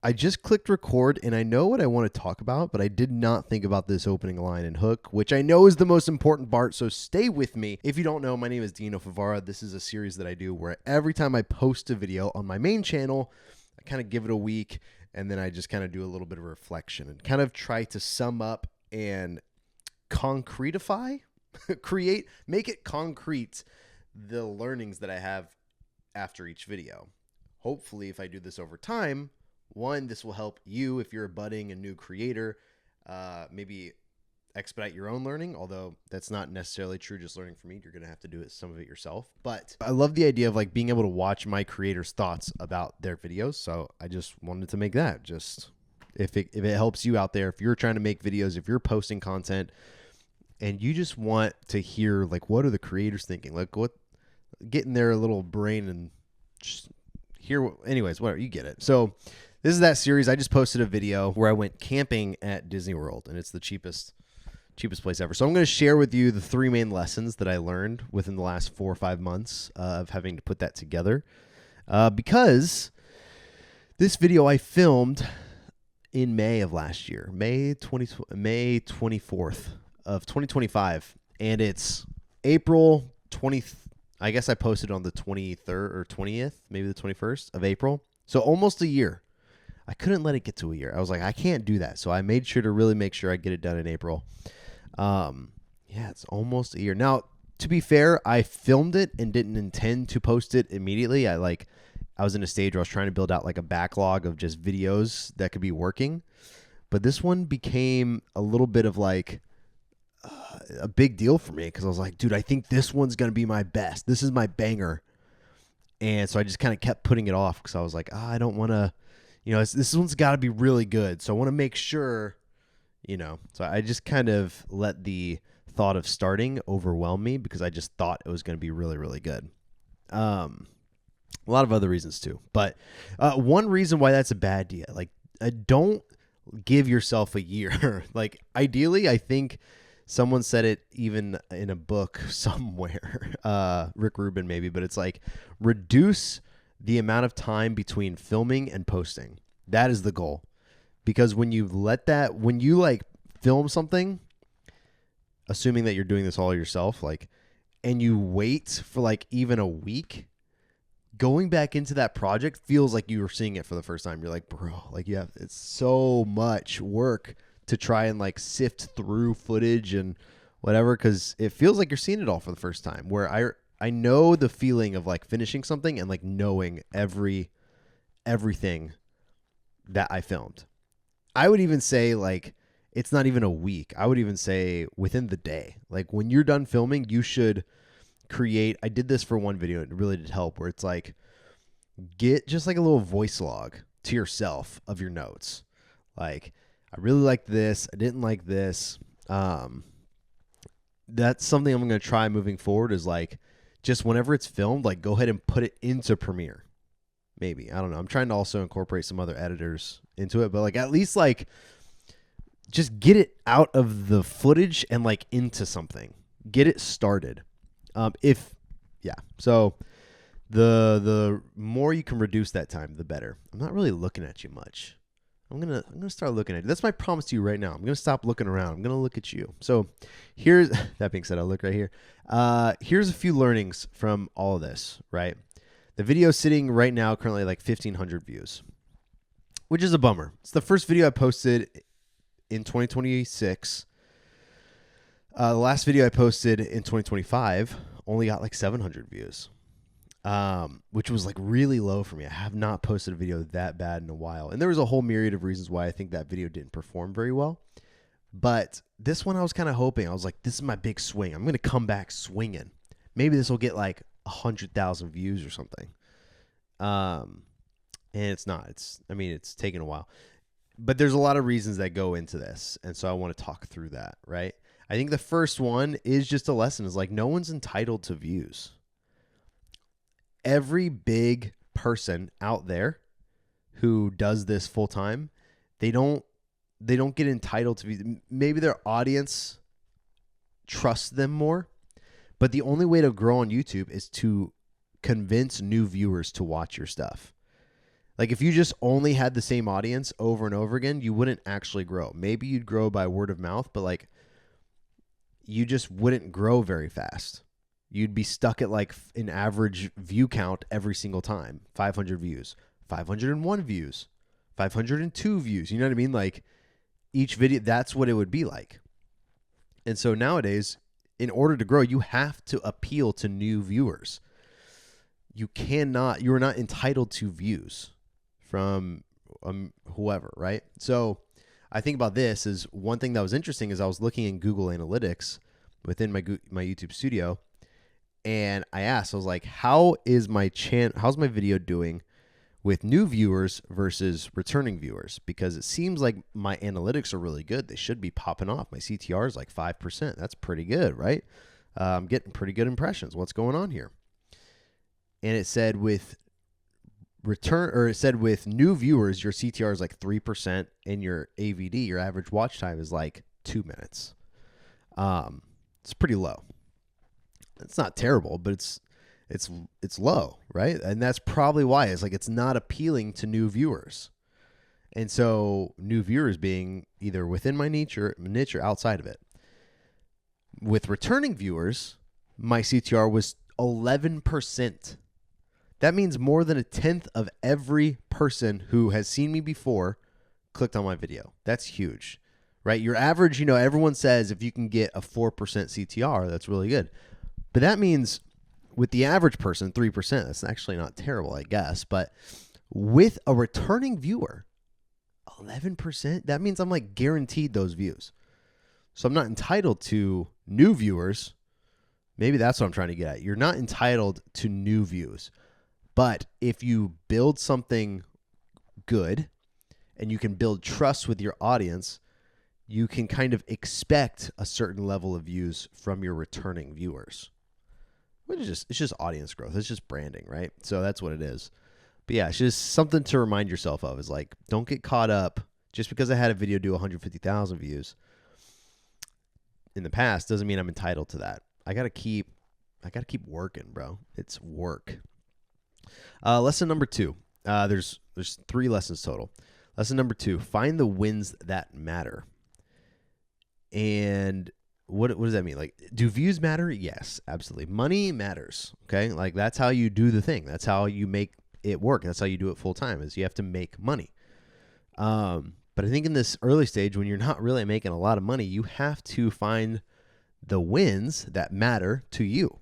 I just clicked record and I know what I want to talk about, but I did not think about this opening line and hook, which I know is the most important part. So stay with me. If you don't know, my name is Dino Favara. This is a series that I do where every time I post a video on my main channel, I kind of give it a week and then I just kind of do a little bit of reflection and kind of try to sum up and concretify, make it concrete the learnings that I have after each video. Hopefully, if I do this over time, one, this will help you if you're a budding and new creator, maybe expedite your own learning, although that's not necessarily true just learning from me. You're going to have to do some of it yourself. But I love the idea of like being able to watch my creators' thoughts about their videos. So I just wanted to make that. Just if it helps you out there, if you're trying to make videos, if you're posting content and you just want to hear like what are the creators thinking, like what, get in their little brain and just hear. Anyways, whatever, you get it. So this is that series. I just posted a video where I went camping at Disney World, and it's the cheapest place ever. So I'm going to share with you the 3 main lessons that I learned within the last 4 or 5 months of having to put that together. Because this video I filmed in May of last year, May 24th of 2025, and it's April 20th. I guess I posted on the 23rd or 20th, maybe the 21st of April. So almost a year. I couldn't let it get to a year. I was like, I can't do that. So I made sure to really make sure I get it done in April. Yeah, it's almost a year. Now, to be fair, I filmed it and didn't intend to post it immediately. I was in a stage where I was trying to build out like a backlog of just videos that could be working. But this one became a little bit of like a big deal for me because I was like, dude, I think this one's going to be my best. This is my banger. And so I just kind of kept putting it off because I was like, I don't want to, this one's got to be really good. So I want to make sure, so I just kind of let the thought of starting overwhelm me because I just thought it was going to be really, really good. A lot of other reasons too. But one reason why that's a bad idea, like don't give yourself a year. Like ideally, I think someone said it even in a book somewhere, Rick Rubin maybe, but it's like reduce the amount of time between filming and posting. That is the goal. Because when you like film something, assuming that you're doing this all yourself, like, and you wait for like even a week, going back into that project feels like you were seeing it for the first time. You're like, bro, like it's so much work to try and like sift through footage and whatever, because it feels like you're seeing it all for the first time. Where I know the feeling of like finishing something and like knowing everything that I filmed. I would even say like it's not even a week. I would even say within the day. Like when you're done filming, you should create. I did this for one video. It really did help. Where it's like get just like a little voice log to yourself of your notes. Like I really liked this. I didn't like this. That's something I'm going to try moving forward is like just whenever it's filmed, like go ahead and put it into Premiere. Maybe. I don't know. I'm trying to also incorporate some other editors into it, but like at least like just get it out of the footage and like into something. Get it started. So the more you can reduce that time, the better. I'm not really looking at you much. I'm gonna start looking at you. That's my promise to you right now. I'm gonna stop looking around. I'm gonna look at you. So here's that being said, I'll look right here. Here's a few learnings from all of this, right? The video's sitting right now currently like 1,500 views, which is a bummer. It's the first video I posted in 2026. The last video I posted in 2025 only got like 700 views, which was like really low for me. I have not posted a video that bad in a while. And there was a whole myriad of reasons why I think that video didn't perform very well. But this one I was kind of hoping. I was like, this is my big swing. I'm going to come back swinging. Maybe this will get like 100,000 views or something. And it's not. It's taken a while. But there's a lot of reasons that go into this. And so I want to talk through that, right? I think the first one is just a lesson. Is like no one's entitled to views. Every big person out there who does this full time, they don't get entitled to views. Maybe their audience trusts them more, but the only way to grow on YouTube is to convince new viewers to watch your stuff. Like if you just only had the same audience over and over again, you wouldn't actually grow. Maybe you'd grow by word of mouth, but like you just wouldn't grow very fast. You'd be stuck at like an average view count every single time. 500 views, 501 views, 502 views. You know what I mean? Like each video, that's what it would be like. And so nowadays, in order to grow, you have to appeal to new viewers. You are not entitled to views from whoever, right? So I think about this is one thing that was interesting is I was looking in Google Analytics within my YouTube studio, and I asked, I was like, how's my video doing with new viewers versus returning viewers? Because it seems like my analytics are really good. They should be popping off. My CTR is like 5%. That's pretty good, right? I'm getting pretty good impressions. What's going on here? And it said with new viewers, your CTR is like 3%, and your AVD, your average watch time, is like 2 minutes. It's pretty low. It's not terrible, but it's low, right? And that's probably why it's not appealing to new viewers. And so new viewers being either within my niche or outside of it. With returning viewers, my CTR was 11%. That means more than 1/10 of every person who has seen me before clicked on my video. That's huge, right? Your average, everyone says if you can get a 4% CTR, that's really good. But that means with the average person, 3%, that's actually not terrible, I guess. But with a returning viewer, 11%, that means I'm like guaranteed those views. So I'm not entitled to new viewers. Maybe that's what I'm trying to get at. You're not entitled to new views. But if you build something good and you can build trust with your audience, you can kind of expect a certain level of views from your returning viewers. It's just audience growth. It's just branding, right? So that's what it is. But yeah, it's just something to remind yourself of is like, don't get caught up just because I had a video do 150,000 views in the past doesn't mean I'm entitled to that. I got to keep working, bro. It's work. Lesson number 2. There's 3 lessons total. Lesson number 2, find the wins that matter. And what does that mean? Like, do views matter? Yes, absolutely. Money matters. Okay. Like that's how you do the thing. That's how you make it work. That's how you do it full time is you have to make money. But I think in this early stage, when you're not really making a lot of money, you have to find the wins that matter to you.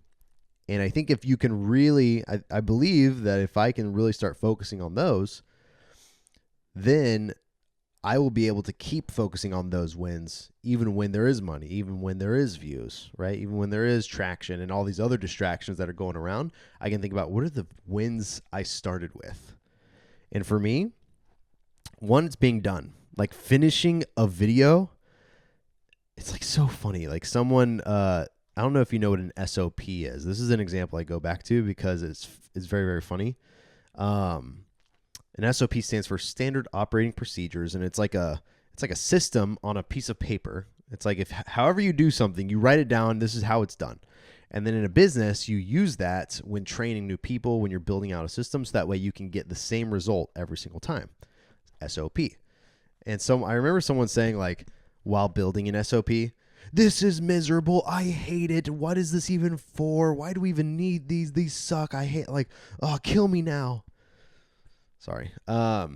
And I think if you can really, I believe that if I can really start focusing on those, then I will be able to keep focusing on those wins, even when there is money, even when there is views, right? Even when there is traction and all these other distractions that are going around, I can think about what are the wins I started with. And for me, one, it's being done. Like finishing a video, it's like so funny. Like someone, I don't know if you know what an SOP is. This is an example I go back to because it's very, very funny. An SOP stands for Standard Operating Procedures, and it's like a system on a piece of paper. It's like if however you do something, you write it down, this is how it's done. And then in a business, you use that when training new people, when you're building out a system, so that way you can get the same result every single time. SOP. And so I remember someone saying like, while building an SOP, this is miserable. I hate it. What is this even for? Why do we even need these? These suck. I hate kill me now. Sorry. But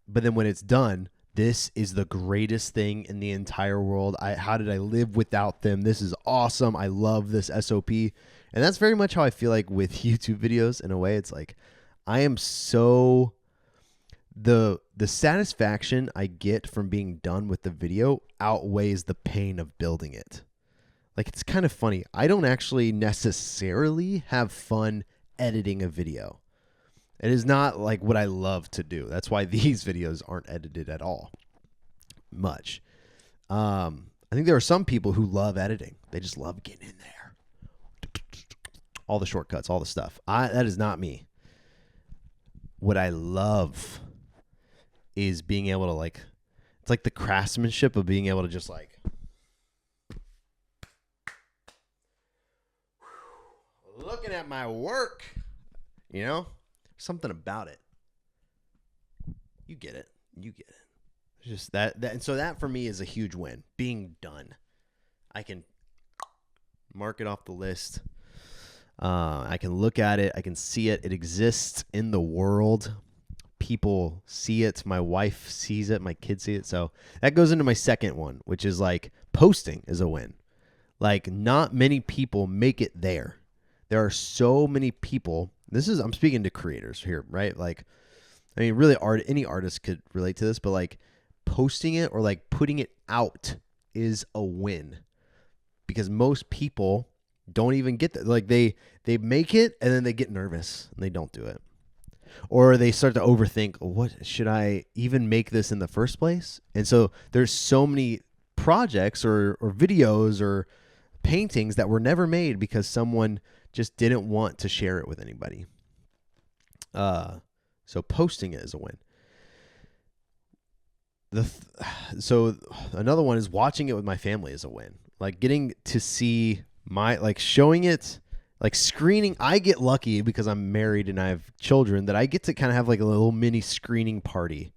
then when it's done, this is the greatest thing in the entire world. How did I live without them? This is awesome. I love this SOP. And that's very much how I feel like with YouTube videos in a way. It's like I am so the satisfaction I get from being done with the video outweighs the pain of building it. Like it's kind of funny. I don't actually necessarily have fun editing a video. It is not like what I love to do. That's why these videos aren't edited at all much. I think there are some people who love editing. They just love getting in there. All the shortcuts, all the stuff. That is not me. What I love is being able to it's like the craftsmanship of being able to just looking at my work, something about it. You get it. You get it. Just that and so that for me is a huge win. Being done. I can mark it off the list. I can look at it. I can see it. It exists in the world. People see it. My wife sees it. My kids see it. So that goes into my second one, which is like posting is a win. Like not many people make it there. There are so many people. I'm speaking to creators here, right? Like, I mean, really any artist could relate to this, but like posting it or like putting it out is a win because most people don't even get that. Like they make it and then they get nervous and they don't do it. Or they start to overthink, what should I even make this in the first place? And so there's so many projects or videos or paintings that were never made because someone just didn't want to share it with anybody. So posting it is a win. So another one is watching it with my family is a win. Like getting to see showing it, like screening. I get lucky because I'm married and I have children that I get to kind of have like a little mini screening party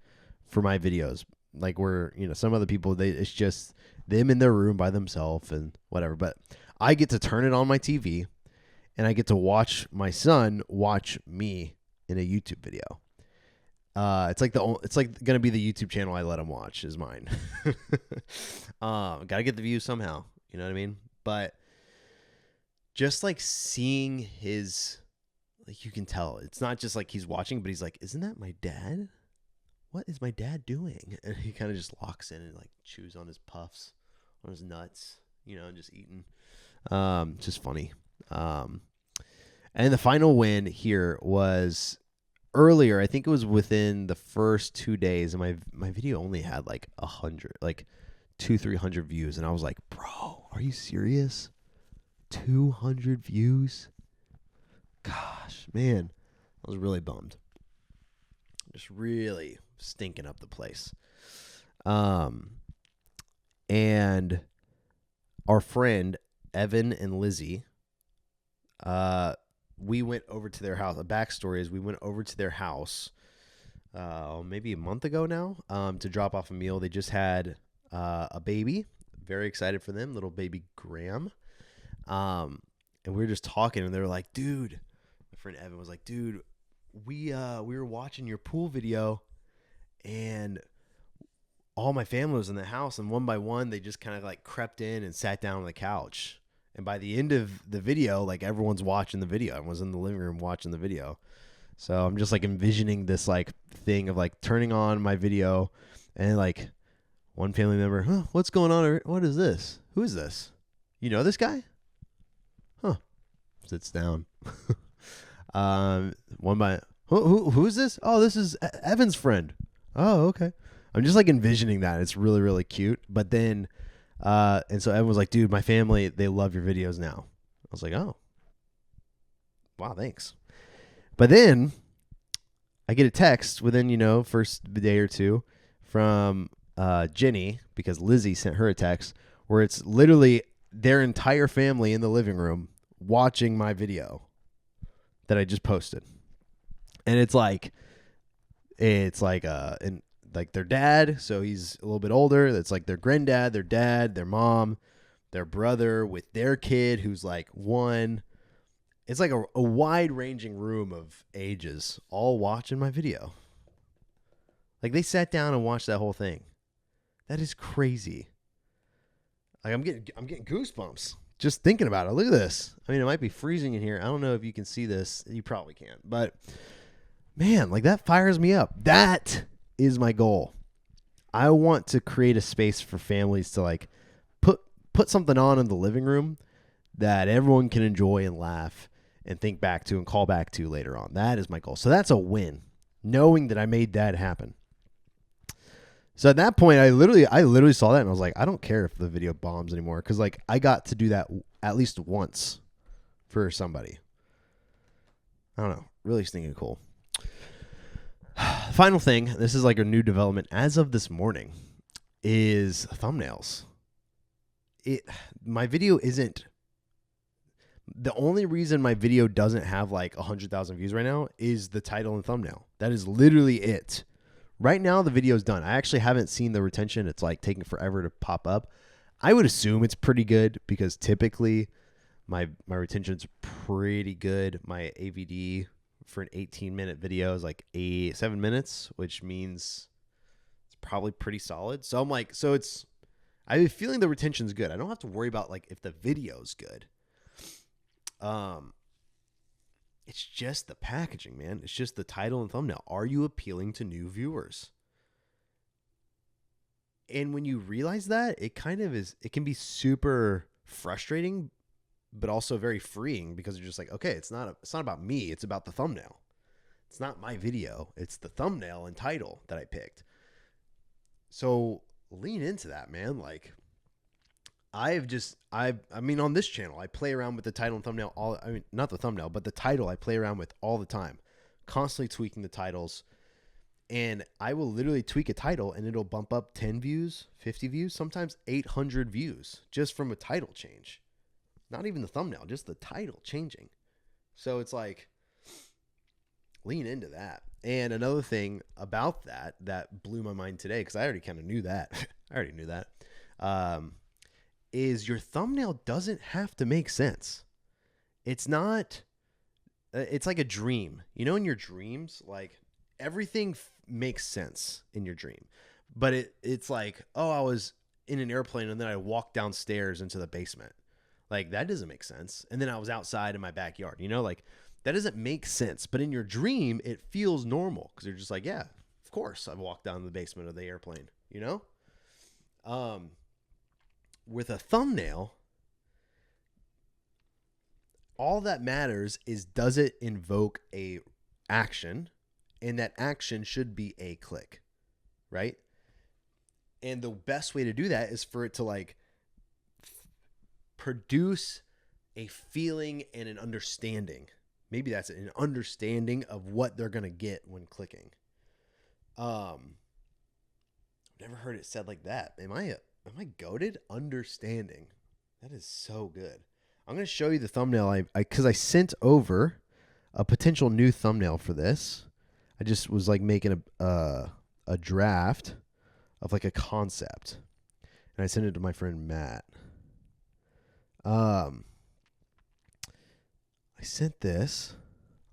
for my videos. Like where, some other people, it's just them in their room by themselves and whatever. But I get to turn it on my TV and I get to watch my son watch me in a YouTube video. It's like gonna be the YouTube channel I let him watch is mine. Gotta get the views somehow. You know what I mean? But just like seeing his, like you can tell it's not just like he's watching, but he's like, isn't that my dad? What is my dad doing? And he kind of just locks in and like chews on his puffs, on his nuts, and just eating. Just funny. And the final win here was earlier. I think it was within the first 2 days, and my video only had like 100, like 200-300 views, and I was like, bro, are you serious? 200 views? Gosh, man, I was really bummed. Just really stinking up the place. And our friend Evan and Lizzie, we went over to their house. A backstory is we went over to their house maybe a month ago now to drop off a meal. They just had a baby. Very excited for them, little baby Graham. And we were just talking, and they were like, dude, my friend Evan was like, dude, we were watching your pool video, and all my family was in the house, and one by one, they just kind of like crept in and sat down on the couch. And by the end of the video, like everyone's watching the video. Everyone's in the living room watching the video. So I'm just like envisioning this like thing of like turning on my video and like one family member, what's going on? What is this? Who is this? You know this guy? Huh. Sits down. One by who is this? Oh, this is Evan's friend. Oh, okay. I'm just like envisioning that. It's really, really cute. But then, and so Evan was like, dude, my family, they love your videos now. I was like, oh, wow, thanks. But then I get a text within, first day or two from Jenny, because Lizzie sent her a text where it's literally their entire family in the living room watching my video that I just posted. And it's like their dad, so he's a little bit older. It's like their granddad, their dad, their mom, their brother with their kid who's like 1. It's like a wide-ranging room of ages all watching my video. Like they sat down and watched that whole thing. That is crazy. Like I'm getting goosebumps just thinking about it. Look at this. I mean, it might be freezing in here. I don't know if you can see this. You probably can't. But man, like that fires me up. That is my goal. I want to create a space for families to like put something on in the living room that everyone can enjoy and laugh and think back to and call back to later on. That is my goal. So that's a win, knowing that I made that happen. So at that point, I literally saw that and I was like, I don't care if the video bombs anymore, because like I got to do that at least once for somebody. I don't know, really stinking cool. Final thing, this is like a new development as of this morning, is thumbnails. My video isn't. The only reason my video doesn't have like 100,000 views right now is the title and thumbnail. That is literally it Right now, the video's done. I actually haven't seen the retention. It's like taking forever to pop up. I would assume it's pretty good because typically my retention's pretty good. My AVD for an 18-minute video is like 7 minutes, which means it's probably pretty solid. So I'm like, I have a feeling the retention's good. I don't have to worry about like if the video's good. It's just the packaging, man. It's just the title and thumbnail. Are you appealing to new viewers? And when you realize that, it can be super frustrating, but also very freeing because you're just like, okay, it's not about me. It's about the thumbnail. It's not my video. It's the thumbnail and title that I picked. So lean into that, man. Like I mean, on this channel, I play around with the title and thumbnail not the thumbnail, but the title I play around with all the time, constantly tweaking the titles. And I will literally tweak a title and it'll bump up 10 views, 50 views, sometimes 800 views just from a title change. Not even the thumbnail, just the title changing. So it's like, lean into that. And another thing about that blew my mind today, because I already kind of knew that. Is your thumbnail doesn't have to make sense. It's not, it's like a dream. You know, in your dreams, like everything makes sense in your dream. But it's like, oh, I was in an airplane and then I walked downstairs into the basement. Like that doesn't make sense. And then I was outside in my backyard, you know, like that doesn't make sense. But in your dream, it feels normal because you're just like, yeah, of course I've walked down the basement of the airplane, you know? With a thumbnail, all that matters is, does it invoke a action? And that action should be a click, right? And the best way to do that is for it to like produce a feeling and an understanding. Maybe that's an understanding of what they're going to get when clicking. I've never heard it said like that. Am I goated? Understanding. That is so good. I'm going to show you the thumbnail because I sent over a potential new thumbnail for this. I just was like making a draft of like a concept, and I sent it to my friend Matt. I sent this.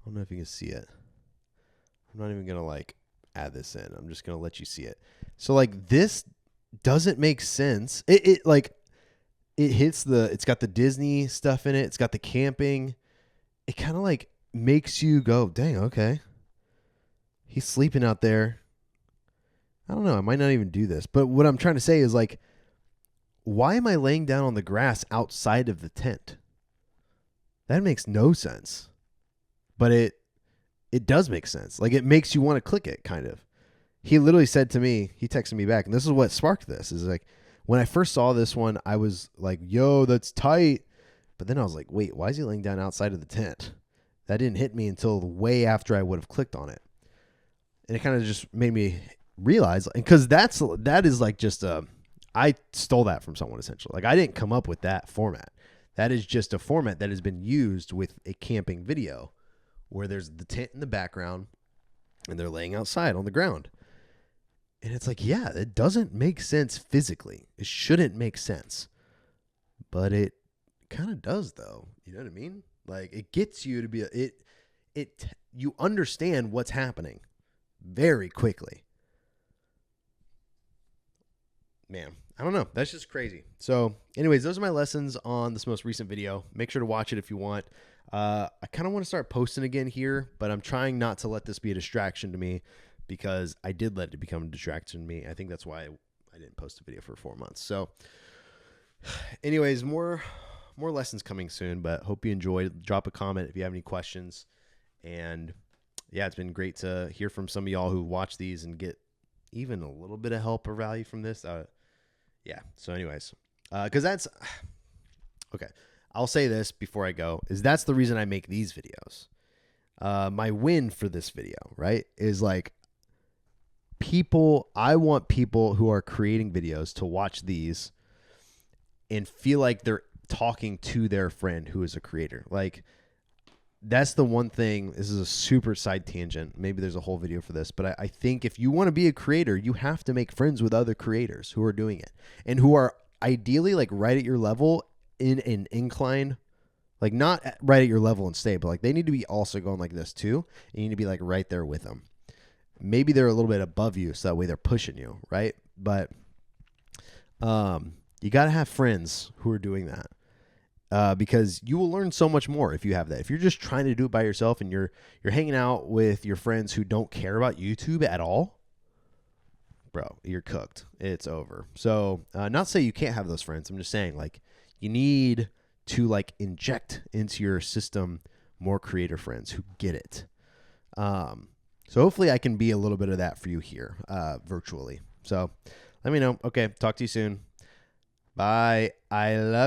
I don't know if you can see it. I'm not even going to like add this in. I'm just going to let you see it. So like this doesn't make sense. It hits it's got the Disney stuff in it. It's got the camping. It kind of like makes you go, dang, okay. He's sleeping out there. I don't know. I might not even do this. But what I'm trying to say is like, why am I laying down on the grass outside of the tent? That makes no sense. But it does make sense. Like it makes you want to click it, kind of. He literally said to me, he texted me back, and this is what sparked this, is like, when I first saw this one, I was like, yo, that's tight. But then I was like, wait, why is he laying down outside of the tent? That didn't hit me until way after I would have clicked on it. And it kind of just made me realize, because that is like just I stole that from someone essentially. Like I didn't come up with that format. That is just a format that has been used with a camping video where there's the tent in the background and they're laying outside on the ground. And it's like, yeah, it doesn't make sense physically. It shouldn't make sense. But it kind of does though. You know what I mean? Like it gets you to be you understand what's happening very quickly. Man, I don't know. That's just crazy. So anyways, those are my lessons on this most recent video. Make sure to watch it if you want. I kind of want to start posting again here, but I'm trying not to let this be a distraction to me, because I did let it become a distraction to me. I think that's why I didn't post a video for 4 months. So anyways, more lessons coming soon, but hope you enjoyed. Drop a comment if you have any questions. And yeah, it's been great to hear from some of y'all who watch these and get even a little bit of help or value from this. Yeah. So anyways, because that's okay. I'll say this before I go, is that's the reason I make these videos. My win for this video, right, is like I want people who are creating videos to watch these and feel like they're talking to their friend who is a creator. Like that's the one thing. This is a super side tangent. Maybe there's a whole video for this, but I think if you want to be a creator, you have to make friends with other creators who are doing it and who are ideally like right at your level in an incline, like not right at your level and stay, but like they need to be also going like this too. And you need to be like right there with them. Maybe they're a little bit above you, so that way they're pushing you, right? But you got to have friends who are doing that. Because you will learn so much more if you have that. If you're just trying to do it by yourself and you're hanging out with your friends who don't care about YouTube at all, bro, you're cooked. It's over. So not to say you can't have those friends. I'm just saying like you need to like inject into your system more creator friends who get it. So hopefully I can be a little bit of that for you here virtually. So let me know. Okay, talk to you soon. Bye. I love you.